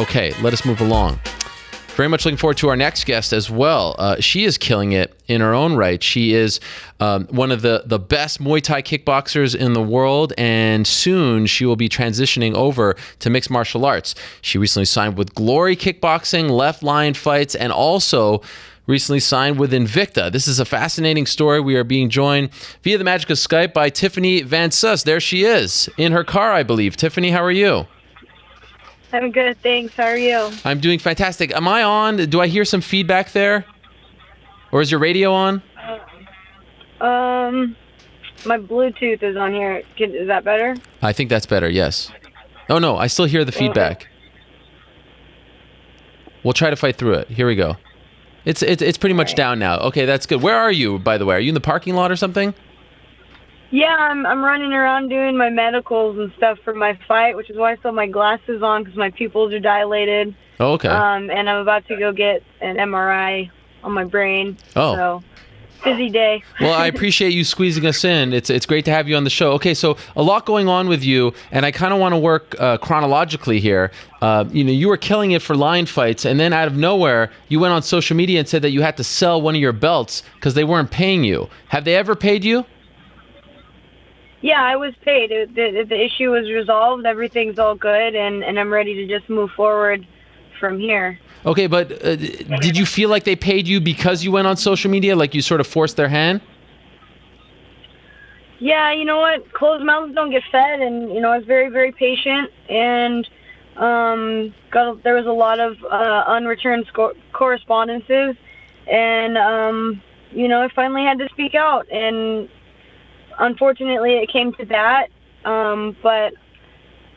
Okay, let us move along. Very much looking forward to our next guest as well. She is killing it in her own right. She is one of the best Muay Thai kickboxers in the world, and soon she will be transitioning over to mixed martial arts. She recently signed with Glory Kickboxing, left Lion Fights, and also recently signed with Invicta. This is a fascinating story. We are being joined via the magic of Skype by Tiffany van Soest. There she is, in her car, I believe. Tiffany, how are you? I'm good, thanks. How are you? I'm doing fantastic. Am I on? Do I hear some feedback there? Or is your radio on? My Bluetooth is on here. Is that better? I think that's better, yes. Oh no, I still hear the feedback. We'll try to fight through it. Here we go. It's pretty much down now. Okay, that's good. Where are you, by the way? Are you in the parking lot or something? Yeah, I'm running around doing my medicals and stuff for my fight, which is why I still have my glasses on because my pupils are dilated. Oh, okay. And I'm about to go get an MRI on my brain. Oh. So, busy day. Well, I appreciate you squeezing us in. It's great to have you on the show. Okay, so a lot going on with you, and I kind of want to work chronologically here. You were killing it for Lion Fights, and then out of nowhere, you went on social media and said that you had to sell one of your belts because they weren't paying you. Have they ever paid you? Yeah, I was paid. The issue was resolved. Everything's all good, and I'm ready to just move forward from here. Okay, but did you feel like they paid you because you went on social media, like you sort of forced their hand? Yeah, you know what? Closed mouths don't get fed, and I was very, very patient, and there was a lot of unreturned correspondences, and I finally had to speak out, and unfortunately, it came to that, but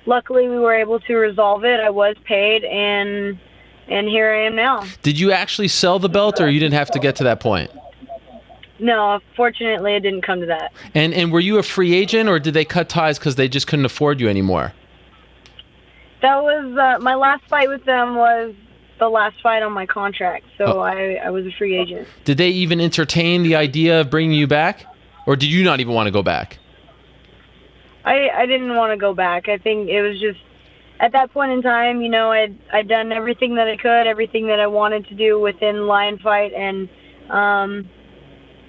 luckily we were able to resolve it. I was paid, and here I am now. Did you actually sell the belt, or you didn't have to get to that point? No, fortunately, it didn't come to that. And were you a free agent, or did they cut ties because they just couldn't afford you anymore? That was my last fight with them was the last fight on my contract, so I was a free agent. Did they even entertain the idea of bringing you back? Or did you not even want to go back? I didn't want to go back. I think it was just, at that point in time, I'd done everything that I could, everything that I wanted to do within Lion Fight, and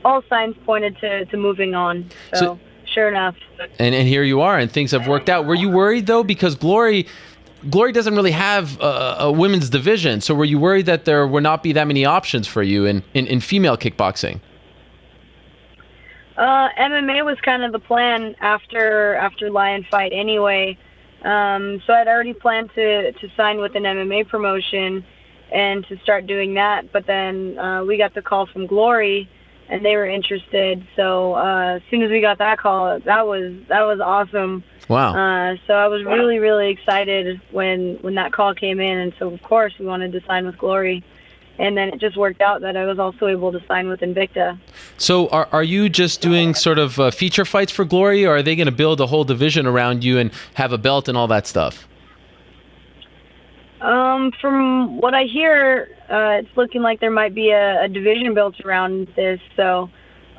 all signs pointed to moving on. So sure enough. And here you are, and things have worked out. Were you worried, though? Because Glory doesn't really have a women's division. So were you worried that there would not be that many options for you in female kickboxing? MMA was kind of the plan after Lion Fight anyway. So I'd already planned to sign with an MMA promotion and to start doing that. But then we got the call from Glory, and they were interested. So as soon as we got that call, that was awesome. Wow. So I was really, really excited when that call came in, and so of course we wanted to sign with Glory. And then it just worked out that I was also able to sign with Invicta. So are you just doing sort of feature fights for Glory, or are they going to build a whole division around you and have a belt and all that stuff? From what I hear, it's looking like there might be a division built around this. So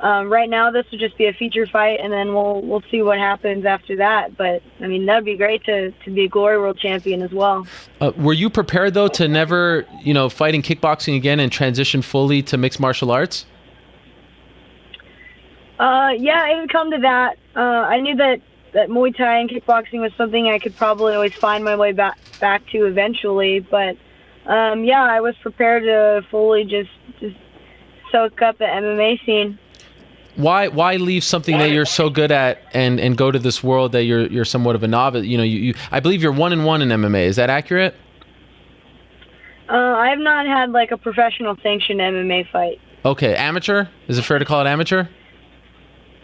right now this would just be a feature fight, and then we'll see what happens after that. But I mean, that'd be great to be a Glory World Champion as well. Were you prepared though to never, fight in kickboxing again and transition fully to mixed martial arts? Yeah, it would come to that. I knew that Muay Thai and kickboxing was something I could probably always find my way back to eventually. But yeah, I was prepared to fully just soak up the MMA scene. Why leave something that you're so good at and go to this world that you're somewhat of a novice? I believe you're 1-1 in MMA. Is that accurate? I have not had like a professional sanctioned MMA fight. Okay, amateur? Is it fair to call it amateur?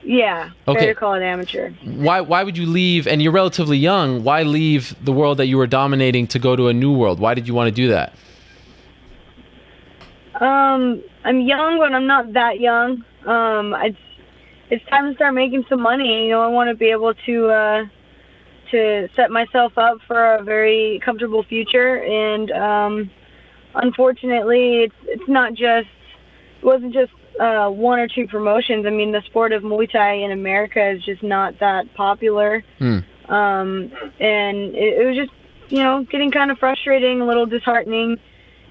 Yeah, okay. Fair to call it amateur. Why would you leave? And you're relatively young. Why leave the world that you were dominating to go to a new world? Why did you want to do that? I'm young, but I'm not that young. It's time to start making some money. I want to be able to set myself up for a very comfortable future. And unfortunately, it wasn't just one or two promotions. I mean, the sport of Muay Thai in America is just not that popular. And it was just getting kind of frustrating, a little disheartening.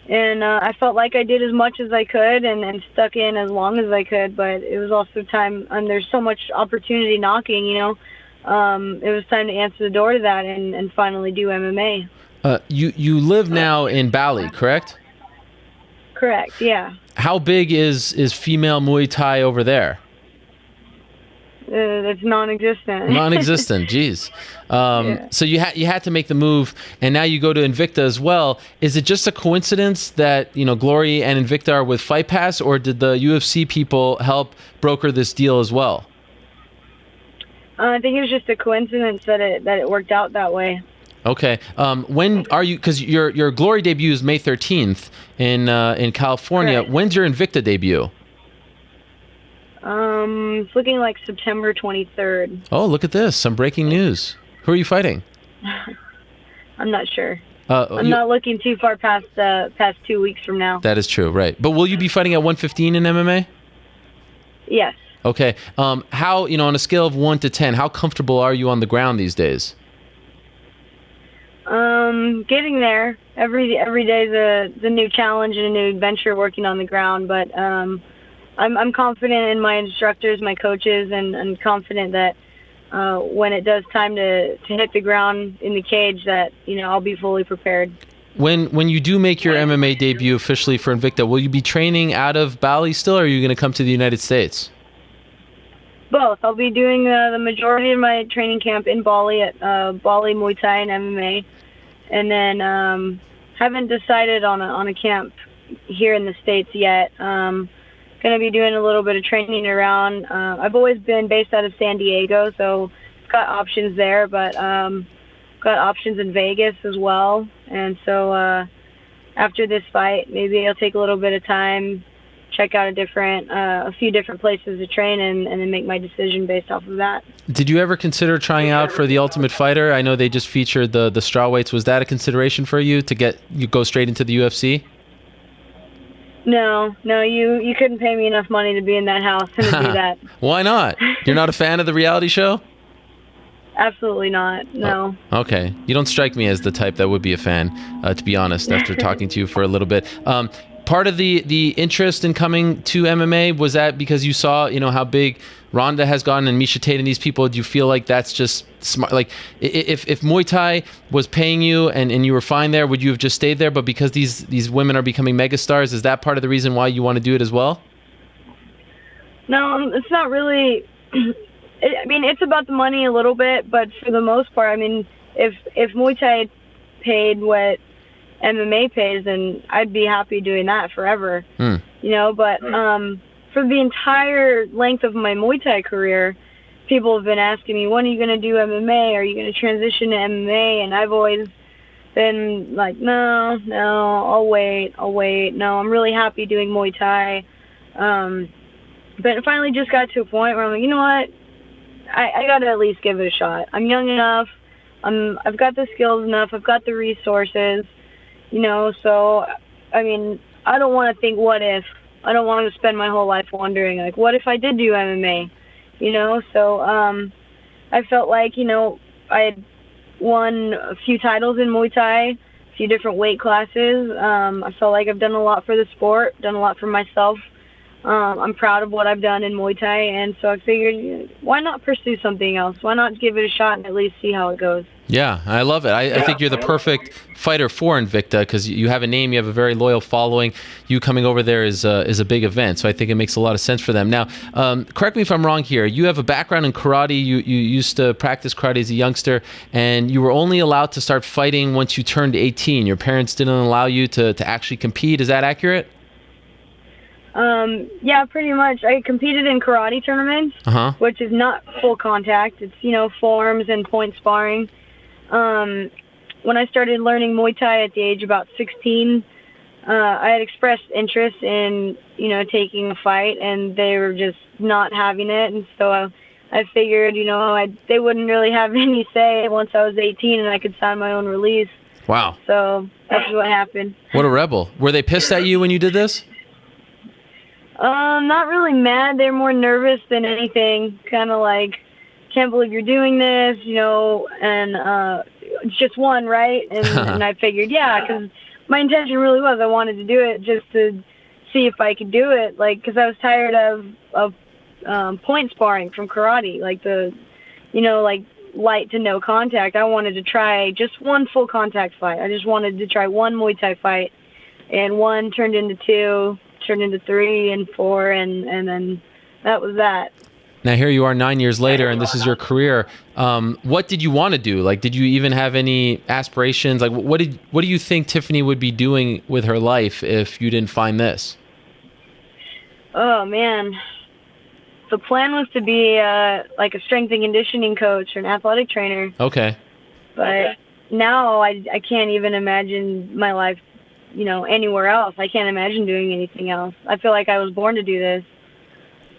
And I felt like I did as much as I could and stuck in as long as I could, but it was also time, and there's so much opportunity knocking, it was time to answer the door to that and finally do MMA. You live now in Bali, correct? Correct, yeah. How big is female Muay Thai over there? It's non-existent. Non-existent, geez. Yeah. So you had to make the move, and now you go to Invicta as well. Is it just a coincidence that Glory and Invicta are with Fight Pass, or did the UFC people help broker this deal as well? I think it was just a coincidence that it worked out that way. Okay. When are you? Because your Glory debut is May 13th in California. Correct. When's your Invicta debut? It's looking like September 23rd. Oh, look at this! Some breaking news. Who are you fighting? I'm not sure. I'm not looking too far past 2 weeks from now. That is true, right? But will you be fighting at 115 in MMA? Yes. Okay. How on a scale of 1 to 10, how comfortable are you on the ground these days? Getting there. Every day is a new challenge and a new adventure working on the ground, but I'm confident in my instructors, my coaches, and confident that when it does time to hit the ground in the cage, that I'll be fully prepared. When you do make your MMA debut officially for Invicta, will you be training out of Bali still, or are you going to come to the United States? Both. I'll be doing the majority of my training camp in Bali at Bali Muay Thai and MMA, and then haven't decided on a camp here in the States yet. Going to be doing a little bit of training around. I've always been based out of San Diego, so I've got options there, but got options in Vegas as well. And so after this fight, maybe I'll take a little bit of time, check out a few different places to train, and then make my decision based off of that. Did you ever consider trying out for The Ultimate Fighter? I know they just featured the strawweights. Was that a consideration for you to go straight into the UFC? No, you couldn't pay me enough money to be in that house and to do that. Why not? You're not a fan of the reality show? Absolutely not, no. Oh, okay. You don't strike me as the type that would be a fan, to be honest, after talking to you for a little bit. Part of the interest in coming to MMA, was that because you saw, how big Ronda has gotten and Miesha Tate and these people? Do you feel like that's just smart? Like, if Muay Thai was paying you and you were fine there, would you have just stayed there? But because these women are becoming megastars, is that part of the reason why you want to do it as well? No, it's not really. It's about the money a little bit, but for the most part, if Muay Thai paid what MMA pays, then I'd be happy doing that forever. But for the entire length of my Muay Thai career, people have been asking me, when are you going to do MMA? Are you going to transition to MMA? And I've always been like, no, I'll wait. No, I'm really happy doing Muay Thai. But it finally just got to a point where I'm like, you know what? I got to at least give it a shot. I'm young enough. I've got the skills enough. I've got the resources. So, I don't want to think what if. I don't want to spend my whole life wondering, like, what if I did do MMA? So I felt like, I had won a few titles in Muay Thai, a few different weight classes. I felt like I've done a lot for the sport, done a lot for myself. I'm proud of what I've done in Muay Thai, and so I figured, why not pursue something else? Why not give it a shot and at least see how it goes? Yeah, I love it. I think you're the perfect fighter for Invicta because you have a name, you have a very loyal following. You coming over there is a big event, so I think it makes a lot of sense for them. Now, correct me if I'm wrong here. You have a background in karate. You used to practice karate as a youngster, and you were only allowed to start fighting once you turned 18. Your parents didn't allow you to actually compete. Is that accurate? Yeah, pretty much. I competed in karate tournaments, which is not full contact. It's, forms and point sparring. When I started learning Muay Thai at the age of about 16, I had expressed interest in, taking a fight, and they were just not having it. And so I figured, they wouldn't really have any say once I was 18 and I could sign my own release. Wow. So that's what happened. What a rebel. Were they pissed at you when you did this? Not really mad. They're more nervous than anything. Kind of like, can't believe you're doing this, and just one, right? And I figured, yeah, because my intention really was I wanted to do it just to see if I could do it, like, because I was tired of point sparring from karate, like like light to no contact. I wanted to try just one full contact fight. I just wanted to try one Muay Thai fight, and one turned into 2, turned into 3 and 4, and then that was that. Now here you are 9 years later, and this is your career. What did you want to do? Like, did you even have any aspirations? Like, what do you think Tiffany would be doing with her life if you didn't find this? Oh man, the plan was to be like a strength and conditioning coach or an athletic trainer. Okay. But now I can't even imagine my life, anywhere else. I can't imagine doing anything else. I feel like I was born to do this.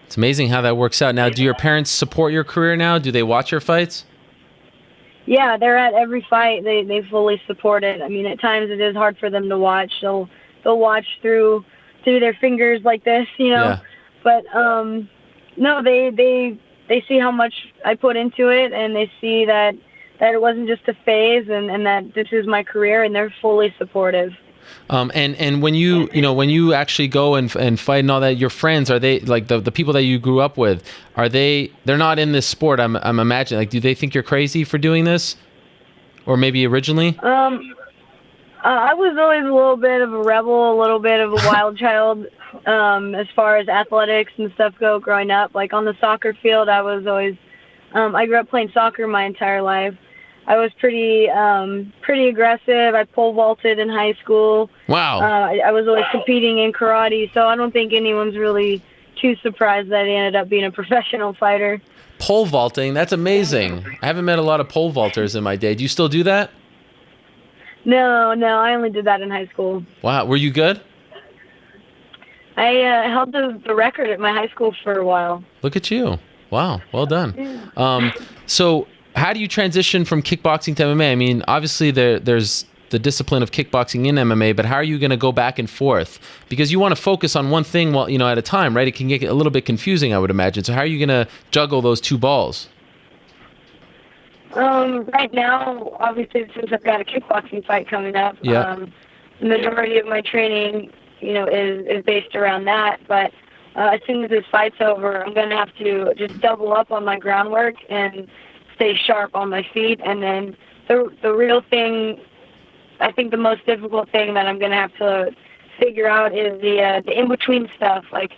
It's amazing how that works out. Now, do your parents support your career now? Do they watch your fights? Yeah, they're at every fight. They fully support it. I mean, at times it is hard for them to watch. They'll watch through their fingers like this, Yeah. But no, they see how much I put into it, and they see that it wasn't just a phase, and that this is my career, and they're fully supportive. And when you actually go and fight and all that, your friends, are they like the people that you grew up with? They're not in this sport? I'm imagining. Like, do they think you're crazy for doing this, or maybe originally? I was always a little bit of a rebel, a little bit of a wild child, as far as athletics and stuff go. Growing up, like on the soccer field, I was always. I grew up playing soccer my entire life. I was pretty aggressive. I pole vaulted in high school. Wow. I was always competing in karate, so I don't think anyone's really too surprised that I ended up being a professional fighter. Pole vaulting, that's amazing. I haven't met a lot of pole vaulters in my day. Do you still do that? No, I only did that in high school. Wow, were you good? I held the record at my high school for a while. Look at you. Wow, well done. Yeah. So how do you transition from kickboxing to MMA? I mean, obviously there's the discipline of kickboxing in MMA, but how are you going to go back and forth? Because you want to focus on one thing at a time, right? It can get a little bit confusing, I would imagine. So how are you going to juggle those two balls? Right now, obviously, since I've got a kickboxing fight coming up, yeah. The majority of my training, is based around that. But as soon as this fight's over, I'm going to have to just double up on my groundwork and stay sharp on my feet. And then the real thing, I think the most difficult thing that I'm going to have to figure out is the in-between stuff, like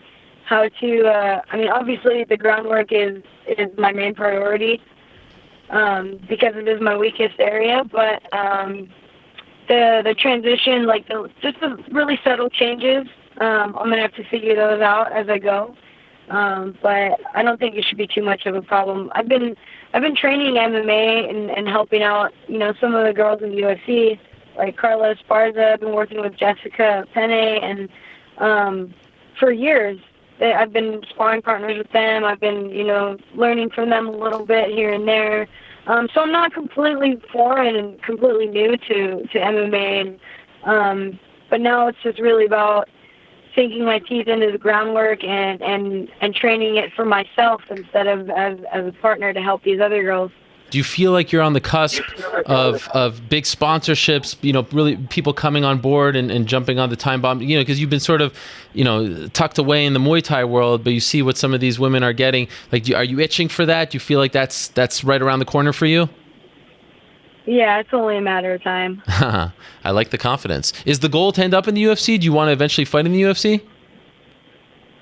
how to, obviously the groundwork is my main priority because it is my weakest area, but the transition, like just the really subtle changes, I'm going to have to figure those out as I go. But I don't think it should be too much of a problem. I've been training MMA and helping out, some of the girls in the UFC, like Carla Esparza. I've been working with Jessica Penne, and for years I've been sparring partners with them. I've been, learning from them a little bit here and there. So I'm not completely foreign and completely new to MMA, but now it's just really about sinking my teeth into the groundwork and training it for myself instead of as a partner to help these other girls. Do you feel like you're on the cusp of big sponsorships, really people coming on board and jumping on the time bomb, because you've been sort of, tucked away in the Muay Thai world, but you see what some of these women are getting. Like, are you itching for that? Do you feel like that's right around the corner for you? Yeah, it's only a matter of time. I like the confidence. Is the goal to end up in the UFC? Do you want to eventually fight in the UFC?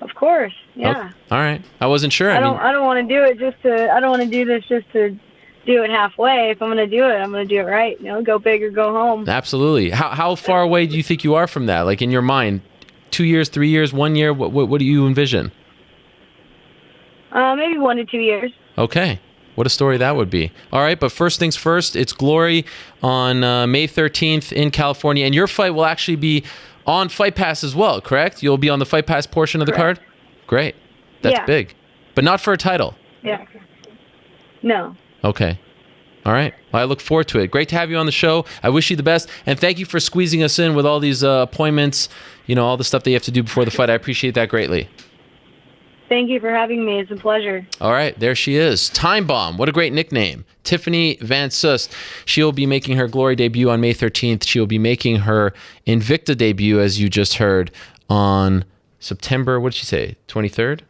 Of course, yeah. Oh, all right. I wasn't sure. I don't want to do it I don't want to do this just to do it halfway. If I'm going to do it, I'm going to do it right. Go big or go home. Absolutely. How far away do you think you are from that? Like in your mind, 2 years, 3 years, 1 year? What do you envision? Maybe 1 to 2 years. Okay. What a story that would be. All right, but first things first, it's Glory on May 13th in California, and your fight will actually be on Fight Pass as well, correct? You'll be on the Fight Pass portion of the card? Great. That's big. But not for a title? Yeah. No. Okay. All right. Well, I look forward to it. Great to have you on the show. I wish you the best, and thank you for squeezing us in with all these appointments, all the stuff that you have to do before the fight. I appreciate that greatly. Thank you for having me. It's a pleasure. All right, there she is. Time Bomb. What a great nickname. Tiffany van Soest. She'll be making her Glory debut on May 13th. She'll be making her Invicta debut, as you just heard, on September, what did she say, 23rd?